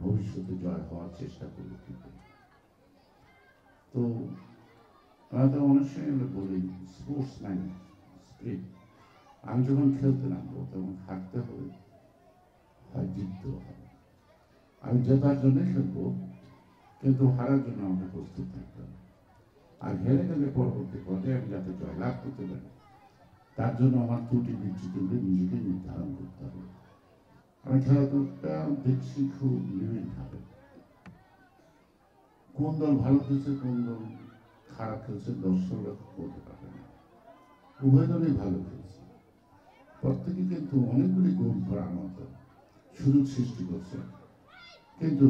ভবিষ্যতে জয় হওয়ার চেষ্টা করবো কিন্তু। তো আমাদের অনেক সময় আমরা বলি স্পোর্টসম্যান স্পিরিট। আমি যখন খেলতে নামবো তখন হারতে হবে, হয় জিততে হবে। আমি জেতার জন্য খেলবো, কিন্তু হারার জন্য আমাকে প্রস্তুত থাকতে হবে। আর হেরে গেলে পরবর্তী পর্যায়ে আমি যাতে জয়লাভ করতে পারি, তার জন্য আমার ত্রুটি বিচ্যুতিগুলো নিজেকে নির্ধারণ করতে হবে। আমি খেলাধুলাটা দেখছি খুব নিবিড়ভাবে। কোন দল ভালো খেলছে, কোন দল খারাপ খেলছে দর্শকরা বলতে পারবে না। উভয় দলই ভালো খেলছে, প্রত্যেকে কিন্তু অনেকগুলি গোল করার মতো সুযোগ সৃষ্টি করছে, কিন্তু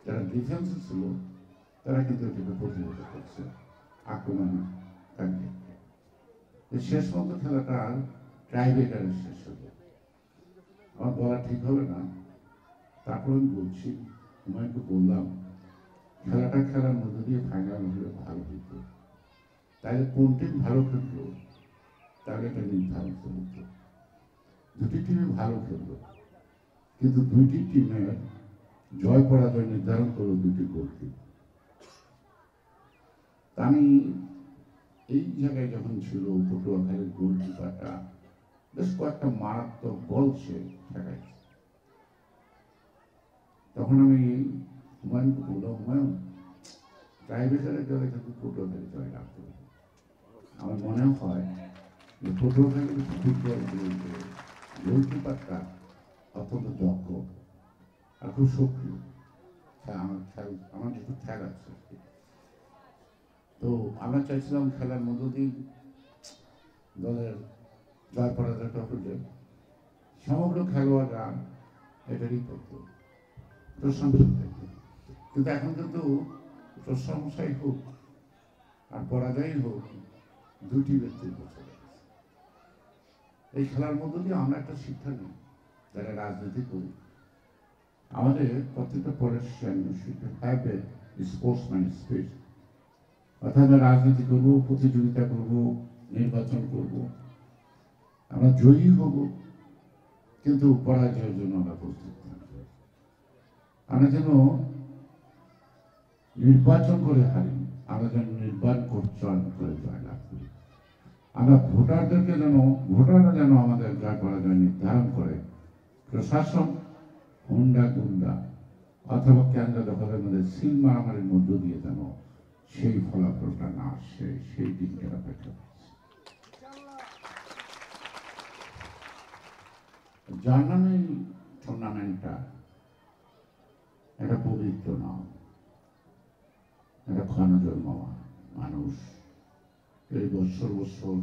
যারা ডিফেন্সে ছিল তারা কিন্তু এটাকে প্রতিহত করছে আক্রমণ। শেষ পর্যন্ত খেলাটা টাইব্রেকারে শেষ হবে। আমার বলা ঠিক হবে না, তারপর আমি বলছি, হুমায়ুনকে বললাম খেলাটা খেলার মধ্যে দিয়ে ফাইনাল হলে ভালো হতো। তাহলে কোন টিম ভালো খেললো তাহলে এটা নির্ধারণ করতো। দুটি টিমে ভালো খেললো, কিন্তু দুইটি টিমের জয় পরাজয় নির্ধারণ করলো দুটি গোলকিপার। আমি এই জায়গায় যখন ছিল পটুয়াখালীর গোলকিপারটা বেশ কয়েকটা মারাত্মক বল সে ঠেকাইছে, তখন আমি হুমায়ুনকে বললাম, হুমায়ুন টাইব্রেকারে গেলে কিন্তু পটুয়াখালী জয় লাভ করবে। আমার মনে হয় যে পটুয়াখালীর ফুটবল গোলকিপারটা অত্যন্ত দক্ষ আর খুব সক্রিয়। আমার একটু খেয়াল আছে। তো আমরা চাইছিলাম খেলার মধ্য দিয়ে দলের জয় পরাজয়টা হলে সমগ্র খেলোয়াড়রা এটারই করত, প্রশংসা থাকবে। কিন্তু এখন কিন্তু প্রশংসাই হোক আর পরাজয়ই হোক, দুটি ব্যক্তির বছর এই খেলার মধ্য দিয়ে আমরা একটা শিক্ষা নিই যারা রাজনীতি করি। আমাদের প্রত্যেকটা politician should have a sportsman spirit. অর্থাৎ আমরা রাজনীতি করবো, প্রতিযোগিতা করব, নির্বাচন করব, আমরা জয়ী হব, কিন্তু পরাজয়ের জন্য আমরা প্রস্তুত থাকব। আমরা যেন নির্বাচন করে হারি, আমরা যেন নির্বাচন করে জয়লাভ করি। আমরা ভোটাররা যেন আমাদের জয় পরাজয় নির্ধারণ করে। প্রশাসন হুন্ডা গুন্ডা অথবা কেন্দ্র দখলের মধ্যে সিল মারামারির মধ্য দিয়ে যেন সেই ফলাফলটা না আসে, সেই দিনটার অপেক্ষা করছে। জার্মানি টুর্নামেন্টটা একটা পবিত্র নাম, একটা ক্ষণজন্ম মানুষ এই বৎসর বৎসর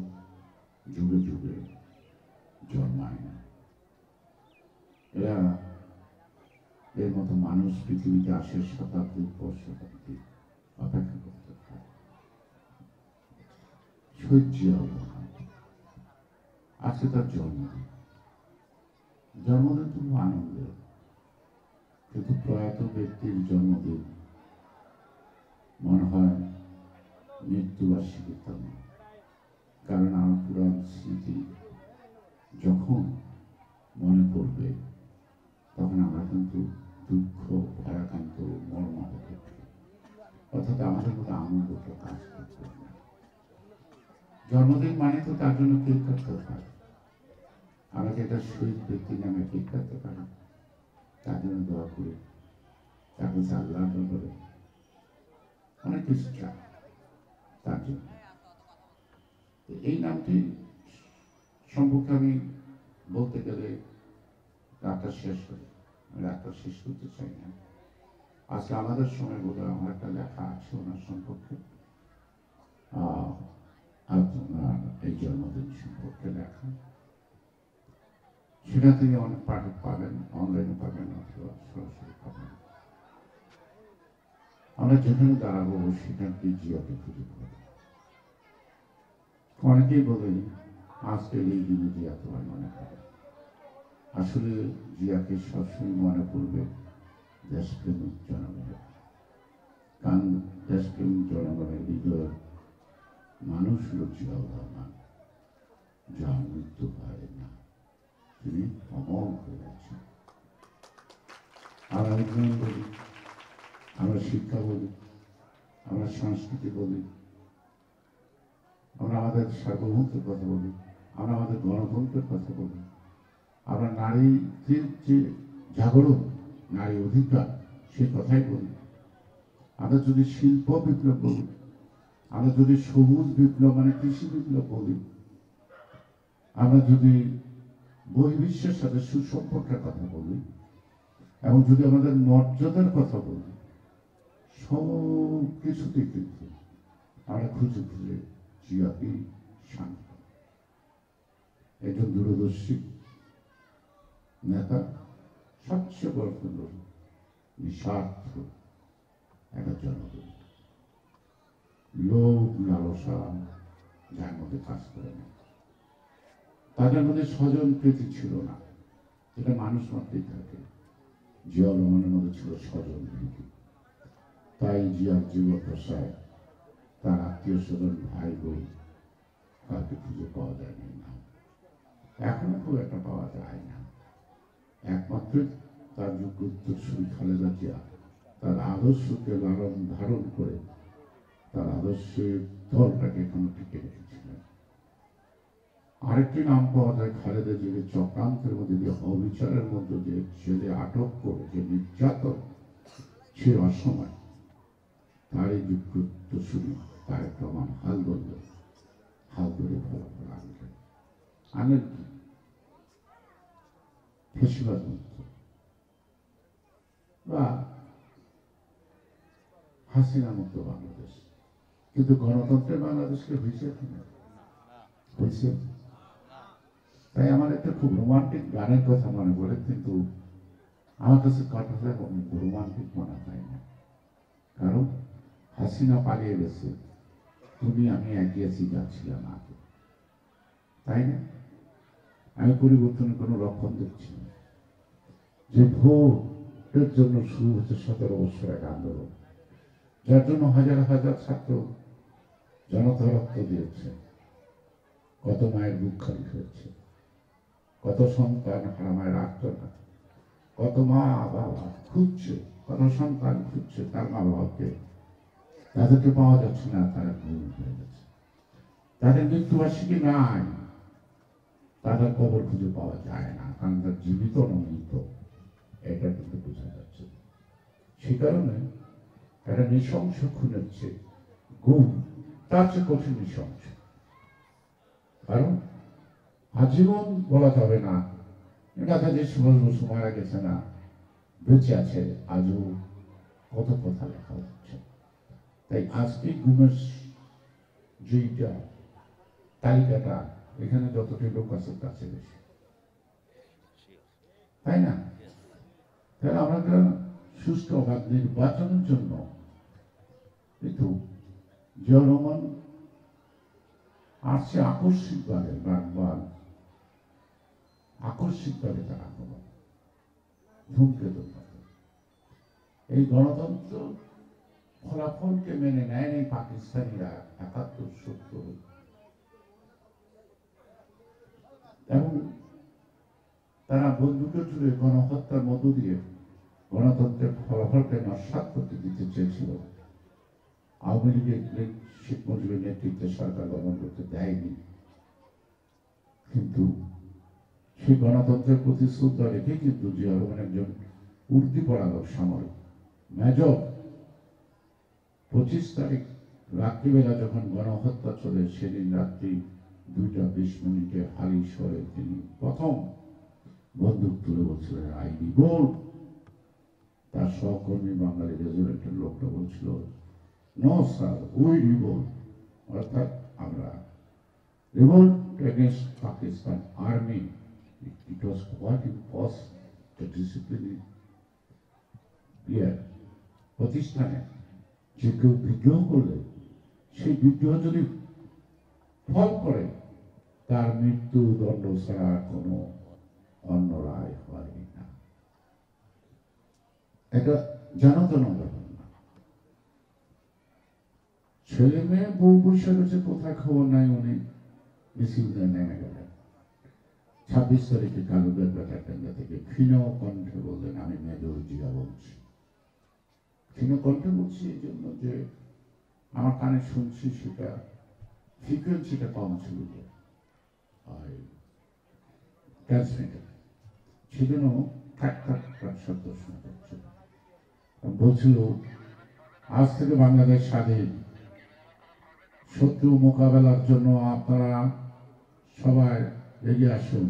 যুগে যুগে জন্মায় না। এরা এর মতো মানুষ পৃথিবীতে আসে শতাব্দীর পর শতাব্দী অপেক্ষা করতে হয়। সহ্য আজকে তার জন্মদিন। জন্মদিন খুব আনন্দের, কিন্তু প্রয়াত ব্যক্তির জন্মদিন মনে হয় মৃত্যুবার্ষিকীর তেমন। কারণ আমার পুরান স্মৃতি যখন মনে পড়বে তখন আমরা কিন্তু দুঃখ, ভারাক্রান্ত, মর্মাহত, অর্থাৎ আমাদের মধ্যে আনন্দ প্রকাশ করতে হবে। জন্মদিন মানে তো তার জন্য কেক কাটতে হয়। আমরা যেটা শহীদ ব্যক্তির নামে কেক কাটতে পারি, তার জন্য দোয়া করি, তাকে আল্লাহ করে অনেক কিছু চাই তার জন্য। এই নামটি সম্পর্কে আমি বলতে গেলে রাতটা শেষ করি, রাতটা শেষ করতে চাই না। আজকে আমাদের সময় বোধ হয় আমার একটা লেখা আছে ওনার সম্পর্কে, আপনার এই জন্মদিন সম্পর্কে লেখা, সেটা থেকে অনেক পাঠক পাবেন, অনলাইনে পাবেন অথবা সরাসরি পাবেন। আমরা যেখানে দাঁড়াবো সেখানকে জিয়াকে খুঁজে পাবো। অনেকেই বলেন আজকের এই দিনে জিয়া তোমার মনে পড়ে। আসলে জিয়াকে সবসময় মনে পড়বে দেশপ্রেমিক জনগণের, কারণ দেশপ্রেমিক জনগণের হৃদয়ের মানুষ হল জিয়াউর রহমান, যার মৃত্যু হয় না, তিনি অমর হয়ে আছেন। আর আমরা উন্নয়ন বলি, আমরা শিক্ষা বলি, আমরা সংস্কৃতি বলি, আমরা আমাদের সার্বভৌমত্বের কথা বলি, আমরা আমাদের গণতন্ত্রের কথা বলি, আমরা নারীদের যে জাগরণ, নারী অধিকার, সে কথাই বলি। আমরা যদি শিল্প বিপ্লব বলি, আমরা যদি সবুজ বিপ্লব মানে কৃষি বিপ্লব বলি, আমরা যদি বহির্বিশ্বের সাথে সুসম্পর্কের কথা বলি, এবং যদি আমাদের মর্যাদার কথা বলি, সব কিছুতে কিন্তু আমরা খুঁজে খুঁজে জিয়াপি শান্ত, একজন দূরদর্শী নেতা, সবচেয়ে বড় সুন্দর নিঃস্বার্থ একটা জনগণ, লোভ লালসা যার মধ্যে কাজ করে না, তাদের মধ্যে স্বজন প্রীতি ছিল না, যেটা মানুষ মাত্রই থাকে। জিয়াউর রহমানের মধ্যে ছিল স্বজন প্রীতি। তাই জিয়ার জীবদ্দশায় তার আত্মীয় স্বজন, ভাই বোন কাউকে খুঁজে পাওয়া যায়নি না, এখনো খুব একটা পাওয়া যায় না। একমাত্র তার যোগ্য উত্তরসূরি খালেদা জিয়া তার আদর্শকে লালন ধারণ করে তার আদর্শের দলটাকে এখনো টিকে রেখেছিলেন। আরেকটি নাম পাওয়া যায় খালেদা জিয়ার চক্রান্তের মধ্যে দিয়ে, অবিচারের মধ্যে দিয়ে ছেলে আটক করে যে নির্যাতন সে অসময়, তার এই যোগ্য উত্তরসূরি তার প্রমাণ হাল ধরলেন, হাল ধরে ফলাফল আনলেন। আনেন কি? ফেসিবাদ মুক্ত বা হাসিনা মুক্ত বাংলাদেশ। কিন্তু গণতন্ত্রের বাংলাদেশকে হয়েছে হয়েছে। তাই আমার একটা খুব রোমান্টিক গানের কথা মনে পড়ে, কিন্তু আমার কাছে কথাটা রোমান্টিক মনে হয় না। কারণ হাসিনা পালিয়ে গেছে, তুমি আমি একই আছি যাচ্ছিলাম আগে, তাই না? আমি পরিবর্তনের কোনো লক্ষণ দেখছি না। যে ভোটের জন্য শুরু হচ্ছে 17 বছর এক আন্দোলন, যার জন্য হাজার হাজার ছাত্র জনতা রক্ত দিয়েছে, কত মায়ের বুক খালি হয়েছে, কত সন্তান হারামায়ের আত্মনা, কত মা বাবা খুঁজছে, কত সন্তান খুঁজছে তার মা বাবাকে, তাদেরকে পাওয়া যাচ্ছে না, তারা গুম হয়ে গেছে, তাদের মৃত্যুবার্ষিকী নাই, তাদের কবর খুঁজে পাওয়া যায় না, কারণ তার জীবিত না মৃত এটা কিন্তু বোঝা যাচ্ছে। সে কারণে একটা নৃশংস খুনের চেয়ে গুম তার চেয়ে কঠিন নৃশংস। কারণ আজীবন বলা যাবে না নেতাজি সুভাষ বসু মারা গেছে না, বেঁচে আছে, আজও কত কথা লেখা হচ্ছে। তাই আজকে গুমের যেইটা তালিকাটা, এখানে যতটি লোক আছে তার চেয়ে বেশি, তাই না? তাহলে আমরা সুষ্ঠু অবাধ নির্বাচনের জন্য কিন্তু জিয়াউর রহমান আসছে আকস্মিকভাবে, আকস্মিকভাবে তার আক্রমণ, ধূমকেতু। এই গণতন্ত্র ফলাফলকে মেনে নেয়নি পাকিস্তানিরা 71-70, এবং তারা বন্দুকের জুড়ে গণহত্যার মধ্য দিয়ে গণতন্ত্রের ফলাফলকে নস্যাৎ করতে দিতে চেয়েছিল। আওয়ামী লীগের শেখ মুজিবের নেতৃত্বে সরকার গঠন করতে দেয়নি, কিন্তু সেই গণতন্ত্রের প্রতি শ্রদ্ধা রেখে কিন্তু জিয়াউর রহমান একজন উর্দি পড়ালোক সামরিক মেজর 25 তারিখ রাত্রিবেলা যখন গণহত্যা চলে, সেদিন রাত্রি 2:20 হালিশহরে তিনি প্রথম বন্দুক তুলে বলছিলেন আই রিভোল্ট। তার সহকর্মী বাঙালি রেজিমেন্টের লোকটা বলছিল নো স্যার উই রিভোল্ট, অর্থাৎ আমরা revolt against Pakistan army. It was quite impossible to discipline প্রতিষ্ঠানে যে কেউ বিদ্রোহ করলে সেই বিদ্রোহ যদি ফল করে তার মৃত্যুদণ্ড ছাড়া কোনো অন্য রায় হয় না। এটা জানাতো না ব্যাপার না। ছেলে মেয়ে বউ বসে রয়েছে, কোথায় খবর নাই, উনি মিছিল নেমে গেলেন। 26 তারিখে কালুবের ব্যাটারটেন্ডা থেকে ক্ষীণ কণ্ঠে বললেন আমি মেজর জিয়া বলছি। ক্ষীণ কণ্ঠে বলছি এই জন্য যে আমার কানে শুনছি সেটা ফ্রিকোয়েন্সিটা কম ছিল, যে ট্রান্সমিটার সেজন্য ঠাক ঠাক ঠাক শব্দ শোনা যাচ্ছে। বলছিল আজ থেকে বাংলাদেশ স্বাধীন, শত্রু মোকাবেলার জন্য আপনারা সবাই এগিয়ে আসুন,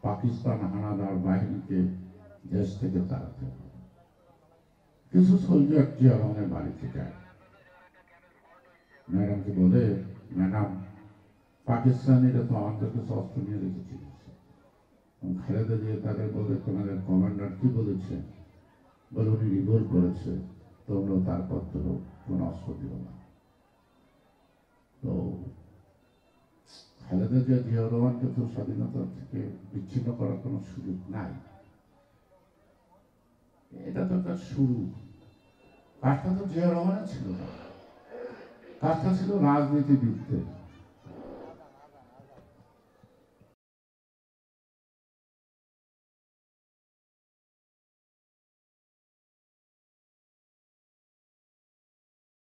পাকিস্তান হানাদার বাহিনীকে দেশ থেকে তাড়াতে হবে। কিছু সোলজার জিয়া রহমানের বাড়িতে যায়, ম্যাডামকে বলে, ম্যাডাম পাকিস্তানিরা তো আমাদের কাছে অস্ত্র নিয়ে রেখেছিল। খালেদা জিয়া তাদের বলে, তোমাদের কমান্ডার কি বলেছে? বলে উনি রিভোল্ট করেছে, তোমরা তারপর তো কোনো অস্ত্র দিল না। তো খালেদা জিয়া জিয়াউর রহমানকে তো স্বাধীনতা থেকে বিচ্ছিন্ন করার কোনো সুযোগ নাই। এটা তো তার শুরু। কাজটা তো জিয়াউর রহমানের ছিল না, কাজটা ছিল রাজনীতিবিদদের।